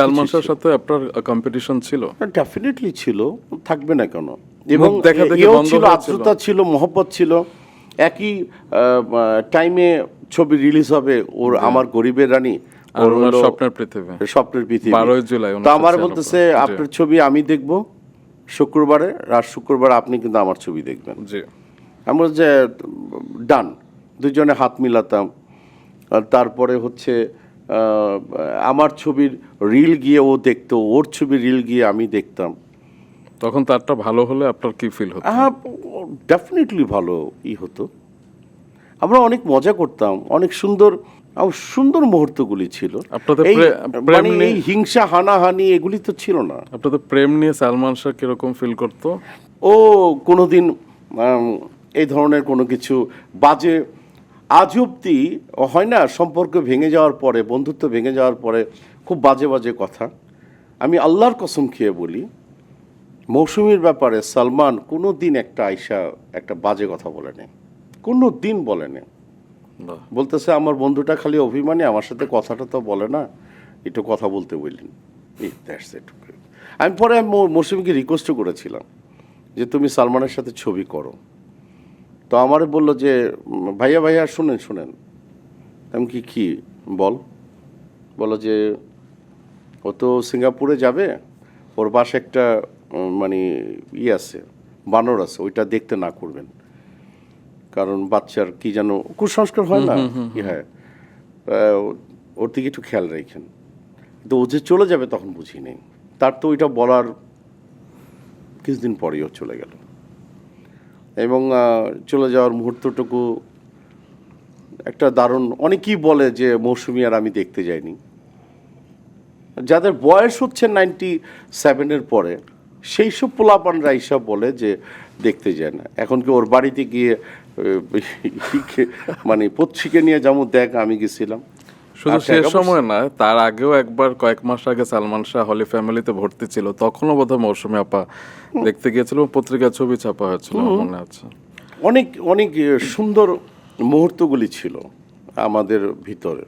সালমান শাহর সাথে আপনার কম্পিটিশন ছিল? ডেফিনেটলি ছিল, থাকবে না কেন। এবং দেখা দেখি এও বন্ধ ছিল, হয়েছিল। আর্দ্রতা ছিল, মহব্বত ছিল। একই টাইমে ছবি রিলিজ হবে ওর আমার গরিবের রানী, আর ওর ওনার হলো স্বপ্নের পৃথিবী। স্বপ্নের পৃথিবী। 12 জুলাই তো আমার 1996 বলতেছে জি। আপনার ছবি আমি দেখব শুক্রবারে, আর শুক্রবার আপনি কিন্তু আমার ছবি দেখবেন। জি। আমরা যে ডান, দুজনে হাত মিলাতাম। আর তারপরে হচ্ছে আমার ছবির রিল গিয়ে ও দেখতো, ওর ছবির রিল গিয়ে আমি দেখতাম। তখন তারটা ভালো হলে আপনার কি ফিল হতো? হ্যাঁ, ডেফিনেটলি ভালো হতো। আমরা অনেক মজা করতাম, অনেক সুন্দর সুন্দর মুহূর্তগুলি ছিল। আপনাদের এই প্রেম মানে নিয়ে- এই হিংসা হানাহানি এগুলি তো ছিল না। আপনাদের প্রেম নিয়ে সালমান শাহ কিরকম ফিল করতো? ও কোনোদিন এই ধরনের কোনো কিছু বাজে, আজ অব্দি হয় না, সম্পর্ক ভেঙে যাওয়ার পরে, বন্ধুত্ব ভেঙে যাওয়ার পরে খুব বাজে বাজে কথা। আমি আল্লাহর কসম খেয়ে বলি, মৌসুমীর ব্যাপারে সালমান কোনো দিন একটা বাজে কথা বলে নেই, কোনো দিন বলে নেই। বাহ। বলতেছে আমার বন্ধুটা খালি অভিমানী, আমার সাথে কথাটা তো বলে না, একটু কথা বলতে বললেন। আমি পরে মৌসুমীকে রিকোয়েস্টও করেছিলাম যে তুমি সালমানের সাথে ছবি করো। তো আমারে বললো যে ভাইয়া ভাইয়া শুনেন। আমি কি বলো যে ও তো সিঙ্গাপুরে যাবে, ওর বাসে একটা মানে আছে, বানর আছে, ওইটা দেখতে না করবেন, কারণ বাচ্চার কি যেন কুসংস্কার হয় না, হ্যাঁ, ওর দিকে একটু খেয়াল রাখেন। তো ও যে চলে যাবে তখন বুঝি নেই, তার তো ওইটা বলার কিছুদিন পরেই ও চলে গেল। এবং চলে যাওয়ার মুহূর্তটুকু একটা দারুণ, অনেকেই বলে যে মৌসুমী আর আমি দেখতে যাইনি। যাদের বয়স হচ্ছে 97-এর পরে, সেই সব পোলাপানরা এইসব বলে যে দেখতে যায় না। এখন কি ওর বাড়িতে গিয়ে মানে পত্রিকা নিয়ে যেমন দেখ আমি গেছিলাম। শুধু সে সময় না, তার আগেও একবার কয়েক মাস আগে সালমান শাহ হলি ফ্যামিলিতে ভর্তি ছিল, তখনও বোধহয় মৌসুমী আপা দেখতে গিয়েছিল, পত্রিকার ছবি ছাপা হয়েছিল, মনে আছে। অনেক অনেক সুন্দর মুহূর্তগুলি ছিল আমাদের ভিতরে।